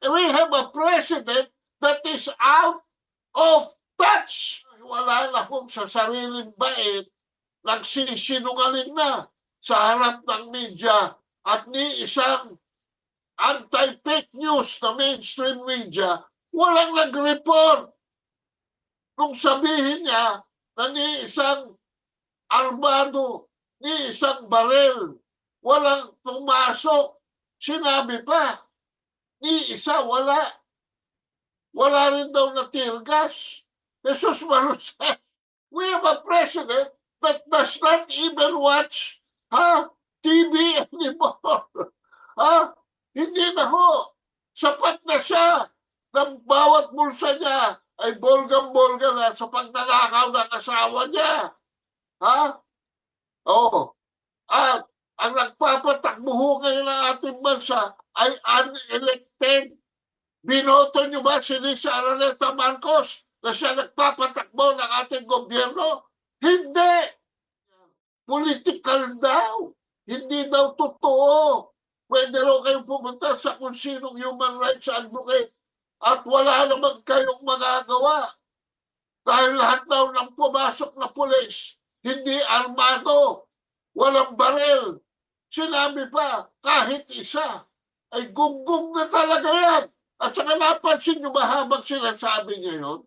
We have a president that is out of touch. Wala na kung sa sariling bait, nagsisinungaling na sa harap ng media at ni isang anti-fake news na mainstream media, walang nag-report. Kung sabihin niya na ni isang armado, ni isang barel, walang pumasok, sinabi pa, ni isa wala. Wala rin daw na tear gas. Jesus Marusa, we have a president that does not even watch TV anymore. Hindi na ho. Sapat na siya ng bawat bulsa niya ay bolgang-bolga na sa pagnanakaw ng asawa niya. At ang nagpapatakbo ho ngayon ng ating bansa ay unelected. Binoto niyo ba si Lisa Araneta Marcos na siya nagpapatakbo ng ating gobyerno? Hindi! Political daw. Hindi daw totoo. Pwede raw kayong pumunta sa kung sinong human rights advocate at wala naman kayong magagawa. Dahil lahat daw ng pumasok na pulis, hindi armado, walang baril. Sinabi pa, kahit isa, ay gunggong na talaga yan. At saka napansin nyo ba habang sinasabi niya yun?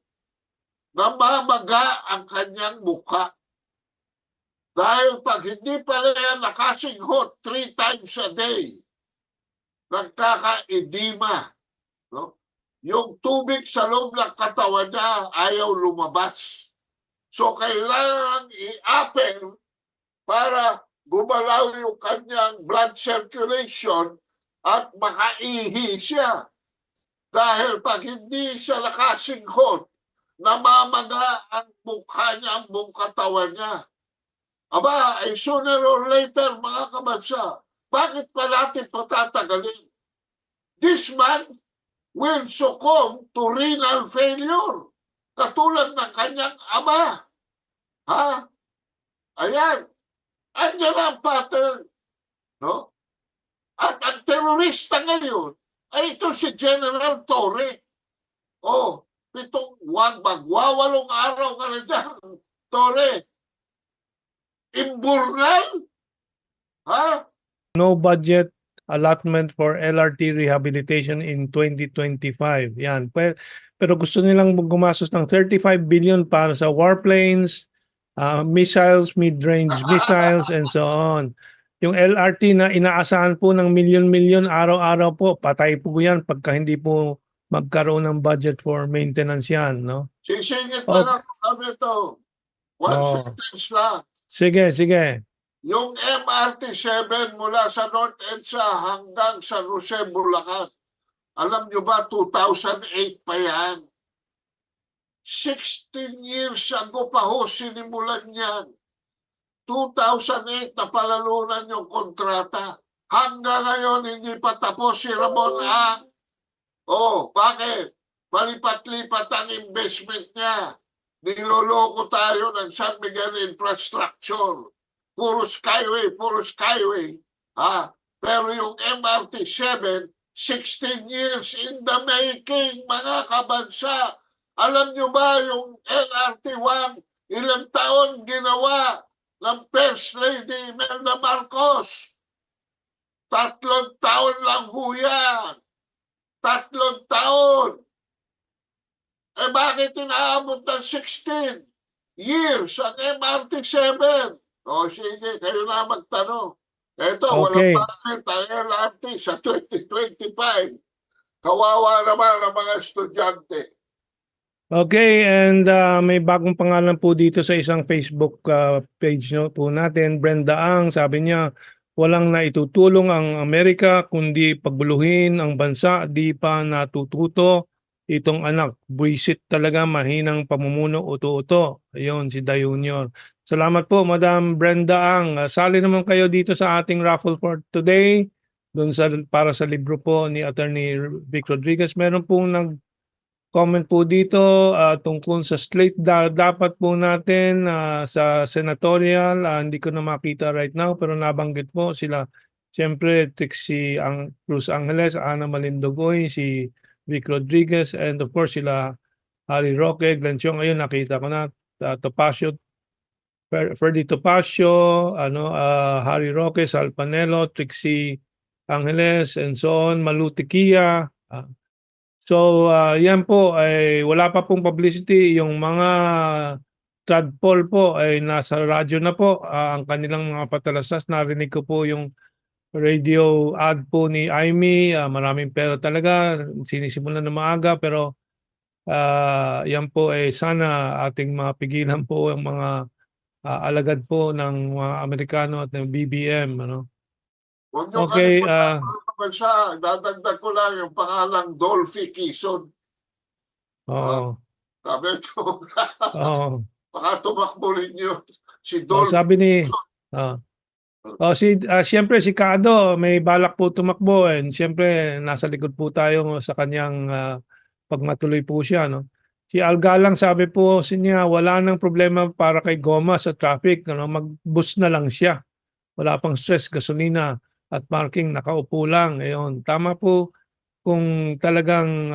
Namamaga ang kanyang mukha. Dahil pag hindi pala yan nakasinghot 3 times a day, nagkaka-edema. No? Yung tubig sa loob ng katawan niya ayaw lumabas. So kailangan i-apel para gumalaw yung kanyang blood circulation at makaihi siya. Dahil pag hindi siya nakasinghot, namamaga ang mukha niya, ang buong katawan niya. Aba, ay sooner or later, mga kabansa, bakit pa natin patatagalin? This man will succumb to renal failure. Katulad ng kanyang ama. Ayan. Andiyan ang pattern. No? At ang terorista ngayon, ay ito si General Torre. Magwawalong araw ka na dyan, Torre. Imburnal? No budget allotment for LRT rehabilitation in 2025. Yan. Pero gusto nilang gumastos ng 35 billion para sa warplanes, missiles, mid-range missiles, and so on. Yung LRT na inaasahan po ng milyon-milyon araw-araw po, patay po yan pagka hindi po magkaroon ng budget for maintenance yan, no? Sisingit pa lang kami ito. One sentence lang. Sige, sige. Yung MRT-7 mula sa North EDSA hanggang sa Jose, Bulacan. Alam nyo ba, 2008 pa yan. 16 years ago pa ho sinimulan yan. 2008 na palalunan yung kontrata. Hanggang ngayon hindi pa tapos si Ramon Ang. Bakit? Palipat-lipat ang investment niya. Niloloko tayo ng San Miguel Infrastructure. Puro skyway, puro skyway. Pero yung MRT-7, 16 years in the making, mga kabansa. Alam nyo ba yung LRT-1, ilang taon ginawa ng First Lady Imelda Marcos? 3 taon lang ho yan. 3 taon. Bakit inaabot ng 16 years ang MRT-7? Sige, kayo na magtanong. Ito, Okay. walang bakit ang LRT sa 2025. Kawawa naman ang mga estudyante. Okay, and may bagong pangalan po dito sa isang Facebook page po natin. Brenda Ang, sabi niya, walang naitutulong ang Amerika kundi pagbuluhin ang bansa, di pa natututo itong anak. Buisit talaga, mahinang pamumuno, uto-uto. Ayun, si Da Junior. Salamat po, Madam Brenda Ang. Sali naman kayo dito sa ating raffle for today. Para sa libro po ni Attorney Vic Rodriguez. Meron pong comment po dito tungkol sa slate dapat po natin sa senatorial. Hindi ko na makita right now pero nabanggit po sila Siyempre, Trixie Cruz Angeles, Ana Malindogoy, si Vic Rodriguez, and of course, sila Harry Roque, Glenn Chong. Ayun, nakita ko na. Topacio, Ferdy Topacio, Harry Roque, Sal Panelo, Trixie Angeles, and so on, Malu Tequia. Yan po ay wala pa pong publicity. Yung mga tadpole po ay nasa radyo na po. Ang kanilang mga patalastas, narinig ko po yung radio ad po ni Aimee. Maraming pera talaga, sinisimulan na maaga, pero yan po ay sana ating mapigilan po ang mga alagad po ng mga Amerikano at ng BBM, ano. Huwag niyo Okay, kalimutan mga kabansa, dadagdag ko lang yung pangalang Dolphy Quezon. oo, Sabi ito, oo. baka tumakbo rin yun. Si Dolphy Sabi ni Quezon. siyempre si Kado may balak po tumakbo, and siyempre nasa likod po tayo sa kanyang pagmatuloy po siya, no. Si Algalang, sabi po niya, wala nang problema para kay Goma sa traffic, ano, mag-bus na lang siya. Wala pang stress, gasolina at parking, nakaupo lang. Ayun, tama po kung talagang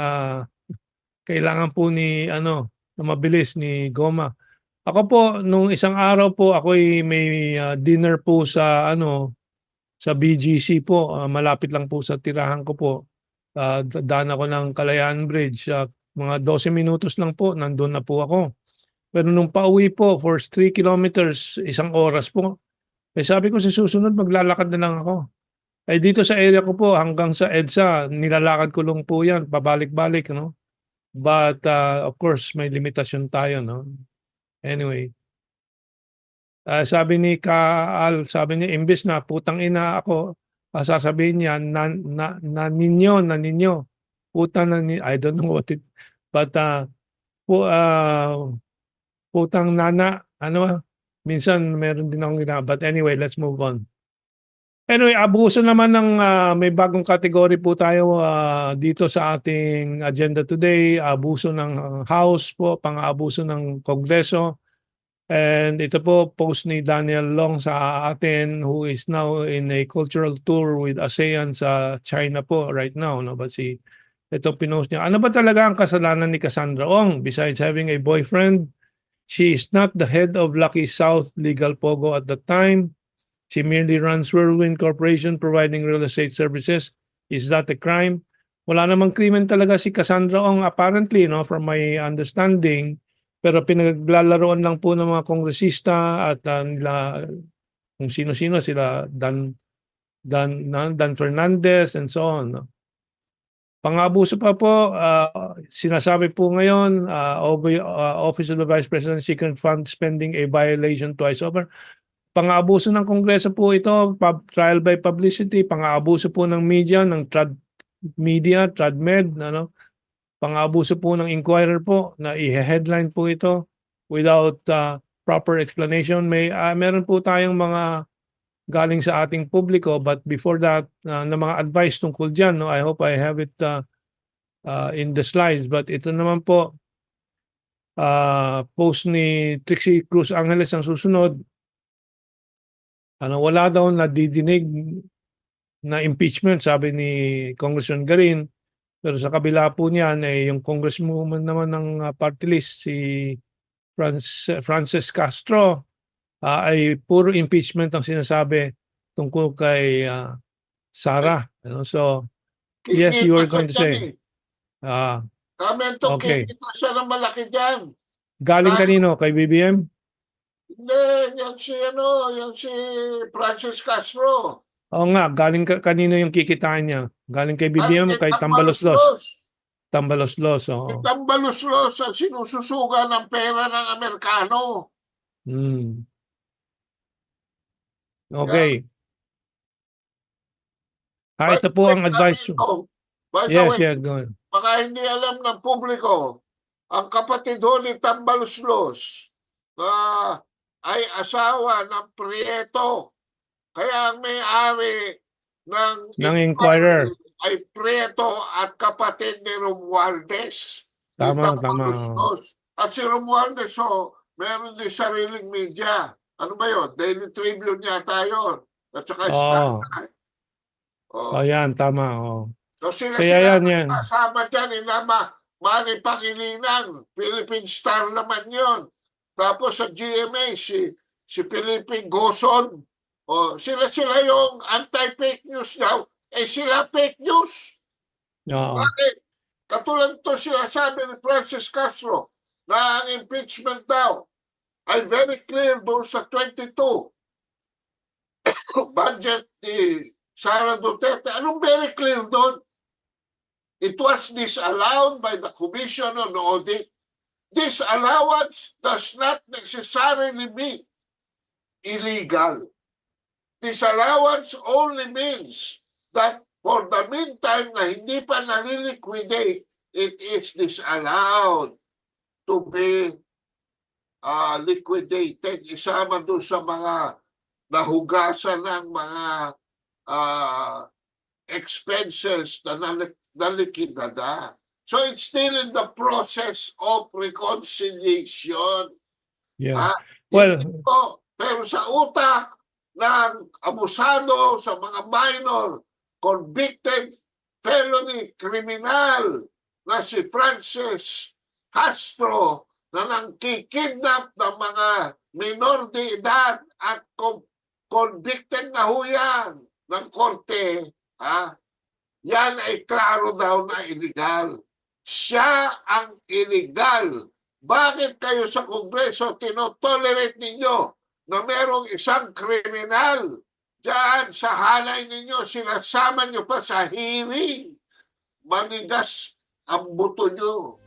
kailangan po ni na mabilis ni Goma. Ako po nung isang araw po ako'y may dinner po sa sa BGC po, malapit lang po sa tirahan ko po. Daan ako ng Kalayaan Bridge, mga 12 minutos lang po nandun na po ako. Pero nung pauwi po for 3 kilometers, 1 oras po. Eh sabi ko sa susunod maglalakad na lang ako. Eh dito sa area ko po hanggang sa EDSA, nilalakad ko lang po 'yan pabalik-balik, no. But of course may limitasyon tayo, no. Anyway, sabi ni Kaal, sabi niya imbes na putang ina ako, sasabihin niya na ninyo, putang na ni, I don't know what it, but putang nana, minsan meron din akong but anyway, let's move on. Anyway, abuso naman ng may bagong category po tayo dito sa ating agenda today, abuso ng House po, pang-aabuso ng Kongreso. And ito po, post ni Daniel Long sa atin, who is now in a cultural tour with ASEAN sa China po right now, no? But ito pinost niya, ano ba talaga ang kasalanan ni Cassandra Ong? Besides having a boyfriend, she is not the head of Lucky South Legal Pogo at the time. She merely runs Whirlwind Corporation providing real estate services. Is that a crime? Wala namang krimen talaga si Cassandra Ong apparently, no, from my understanding. Pero pinaglalaroan lang po ng mga kongresista at nila kung sino-sino, sila Dan Fernandez and so on, no. Pang-abuso pa po, sinasabi po ngayon, Office of the Vice President Secret Fund spending a violation twice over. Pang-aabuso ng Kongreso po ito, trial by publicity, pang-aabuso po ng media, ng TradMed, pang-aabuso po ng Inquirer po, na i-headline po ito without proper explanation. Meron po tayong mga galing sa ating publiko, but before that, na mga advice tungkol dyan, no, I hope I have it in the slides. But ito naman po, post ni Trixie Cruz Angeles ang susunod. Wala daw nadidinig na impeachment, sabi ni Congressman Garin. Pero sa kabila po niyan, yung congresswoman naman ng party list, si Frances Castro, ay puro impeachment ang sinasabi tungkol kay Sara. So, yes, you were going to say. Okay. Kikita siya ng malaki dyan. Galing kanino? Kay BBM? Hindi, yan si Francis Castro. Oo nga, galing kanino yung kikitain niya? Galing kay BBM, kay Tambaloslos. Tambaloslos, oo. Tambaloslos ang sinususuga ng pera ng Amerikano. Okay. Ito po ang advice. Yes, go on. Baka hindi alam ng publiko, ang kapatid ni Tambaloslos na ay asawa ng Prieto. Kaya ang may-ari ng Inquirer ay Prieto at kapatid ni Romualdez. Tama. At si Romualdez, meron din sariling media. Ano ba yun? Daily Tribune yata yun. At saka Oh. Ayan, tama. Oh. So sila Kaya yan. kasama dyan, Manny Pangilinan, Philippine Star naman yon. Tapos sa GMA, si Philippine Goson. O, sila yung anti-fake news daw. Eh sila fake news. Oo. Bakit? Katulad to sila sabi ni Francis Castro na ang impeachment daw ay very clear doon sa 22 budget ni Sara Duterte. Anong very clear doon? It was disallowed by the Commission on Audit. This allowance does not necessarily mean illegal. This allowance only means that for the meantime na hindi pa naliliquidate, it is disallowed to be liquidated. Isama doon sa mga nahugasan ng mga expenses na nalikidada. So it's still in the process of reconciliation. Yeah. Ha? Well, Pero sa utak ng abusado sa mga minor, convicted felony criminal na si Francis Castro na nangkikidnap ng mga minor de edad at convicted na huyan ng korte, yan ay klaro daw na illegal. Siya ang illegal. Bakit kayo sa Kongreso tinotolerate ninyo na merong isang kriminal diyan sa halay ninyo, sinasama nyo pa sa hearing? Manigas ang buto nyo.